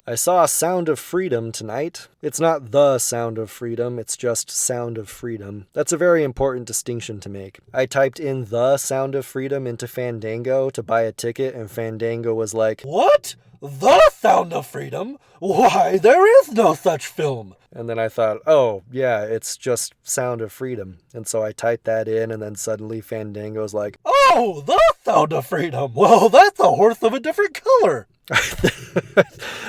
I saw Sound of Freedom tonight. It's not The Sound of Freedom, it's just Sound of Freedom. That's a very important distinction to make. I typed in The Sound of Freedom into Fandango to buy a ticket, and Fandango was like, "What? The Sound of Freedom? Why, there is no such film." And then I thought, oh, yeah, it's just Sound of Freedom. And so I typed that in, and then suddenly Fandango's like, "Oh, The Sound of Freedom? Well, that's a horse of a different color."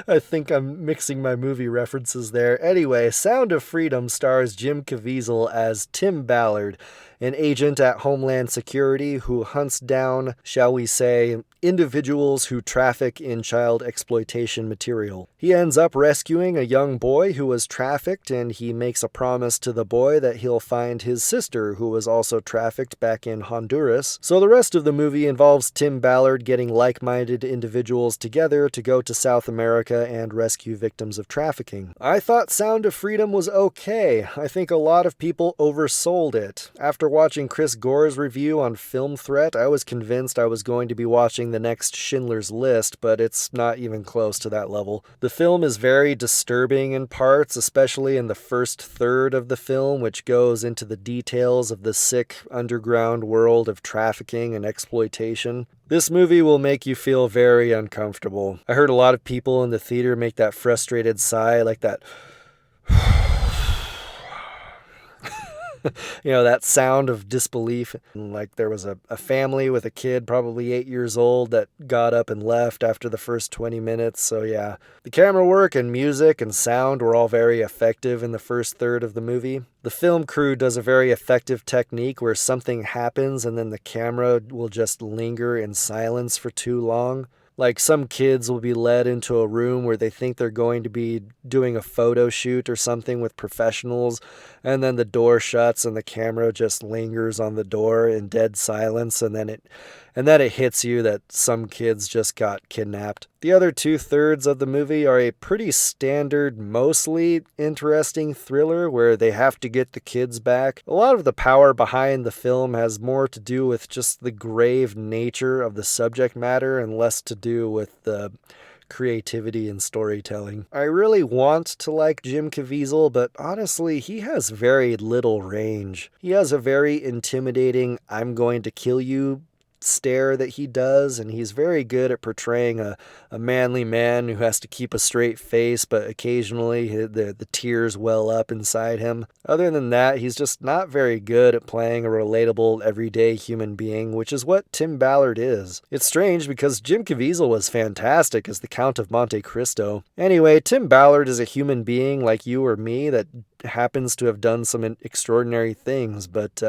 I think I'm mixing my movie references there. Anyway, Sound of Freedom stars Jim Caviezel as Tim Ballard, an agent at Homeland Security who hunts down, shall we say, individuals who traffic in child exploitation material. He ends up rescuing a young boy who was trafficked, and he makes a promise to the boy that he'll find his sister, who was also trafficked back in Honduras. So the rest of the movie involves Tim Ballard getting like-minded individuals together to go to South America and rescue victims of trafficking. I thought Sound of Freedom was okay. I think a lot of people oversold it. After watching Chris Gore's review on Film Threat, I was convinced I was going to be watching the next Schindler's List, but it's not even close to that level. The film is very disturbing in parts, especially in the first third of the film, which goes into the details of the sick underground world of trafficking and exploitation. This movie will make you feel very uncomfortable. I heard a lot of people in the theater make that frustrated sigh, like that that sound of disbelief. Like there was a family with a kid, probably 8 years old, that got up and left after the first 20 minutes. So yeah, the camera work and music and sound were all very effective in the first third of the movie. The film crew does a very effective technique where something happens and then the camera will just linger in silence for too long. Like some kids will be led into a room where they think they're going to be doing a photo shoot or something with professionals, and then the door shuts and the camera just lingers on the door in dead silence, and then it hits you that some kids just got kidnapped. The other 2/3 of the movie are a pretty standard, mostly interesting thriller where they have to get the kids back. A lot of the power behind the film has more to do with just the grave nature of the subject matter and less to do with the creativity and storytelling. I really want to like Jim Caviezel, but honestly, he has very little range. He has a very intimidating, "I'm going to kill you" stare that he does, and he's very good at portraying a manly man who has to keep a straight face, but occasionally the tears well up inside him. Other than that, he's just not very good at playing a relatable, everyday human being, which is what Tim Ballard is. It's strange because Jim Caviezel was fantastic as the Count of Monte Cristo. Anyway, Tim Ballard is a human being like you or me that happens to have done some extraordinary things, but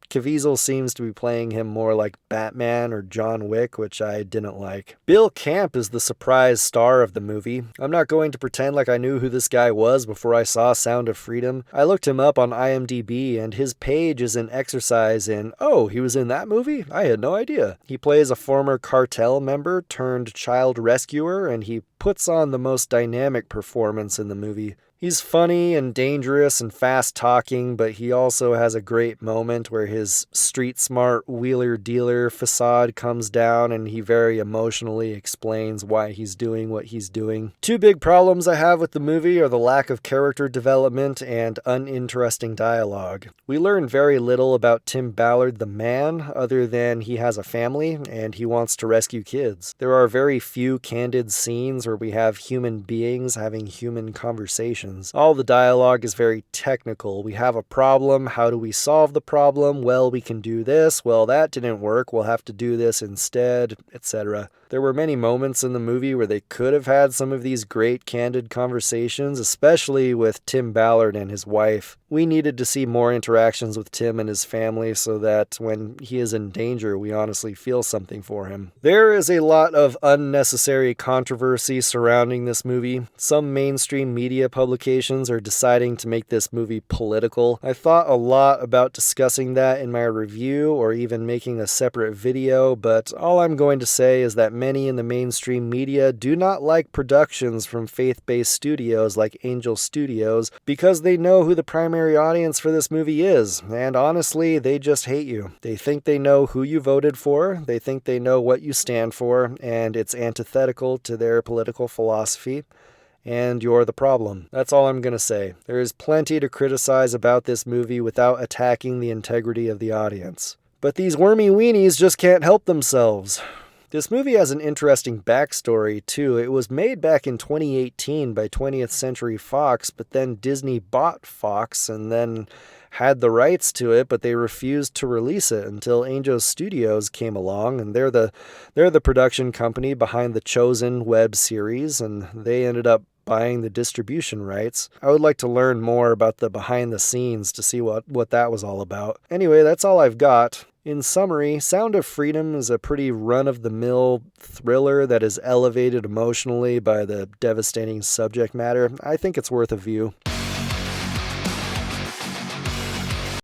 Caviezel seems to be playing him more like Batman or John Wick, which I didn't like. Bill Camp is the surprise star of the movie. I'm not going to pretend like I knew who this guy was before I saw Sound of Freedom. I looked him up on IMDb, and his page is an exercise in, oh, he was in that movie? I had no idea. He plays a former cartel member turned child rescuer, and he puts on the most dynamic performance in the movie. He's funny and dangerous and fast-talking, but he also has a great moment where his street-smart wheeler-dealer facade comes down and he very emotionally explains why he's doing what he's doing. Two big problems I have with the movie are the lack of character development and uninteresting dialogue. We learn very little about Tim Ballard the man, other than he has a family and he wants to rescue kids. There are very few candid scenes where we have human beings having human conversations. All the dialogue is very technical. We have a problem. How do we solve the problem? Well, we can do this. Well, that didn't work. We'll have to do this instead, etc. There were many moments in the movie where they could have had some of these great candid conversations, especially with Tim Ballard and his wife. We needed to see more interactions with Tim and his family so that when he is in danger, we honestly feel something for him. There is a lot of unnecessary controversy surrounding this movie. Some mainstream media publications are deciding to make this movie political. I thought a lot about discussing that in my review or even making a separate video, but all I'm going to say is that many in the mainstream media do not like productions from faith-based studios like Angel Studios because they know who the primary audience for this movie is, and honestly, they just hate you. They think they know who you voted for, they think they know what you stand for, and it's antithetical to their political philosophy. and you're the problem. That's all I'm gonna say. There is plenty to criticize about this movie without attacking the integrity of the audience. But these wormy weenies just can't help themselves. This movie has an interesting backstory, too. It was made back in 2018 by 20th Century Fox, but then Disney bought Fox and then had the rights to it, but they refused to release it until Angel Studios came along, and they're the production company behind the Chosen web series, and they ended up buying the distribution rights. I would like to learn more about the behind the scenes to see what that was all about. Anyway, that's all I've got. In summary, Sound of Freedom is a pretty run-of-the-mill thriller that is elevated emotionally by the devastating subject matter. I think it's worth a view.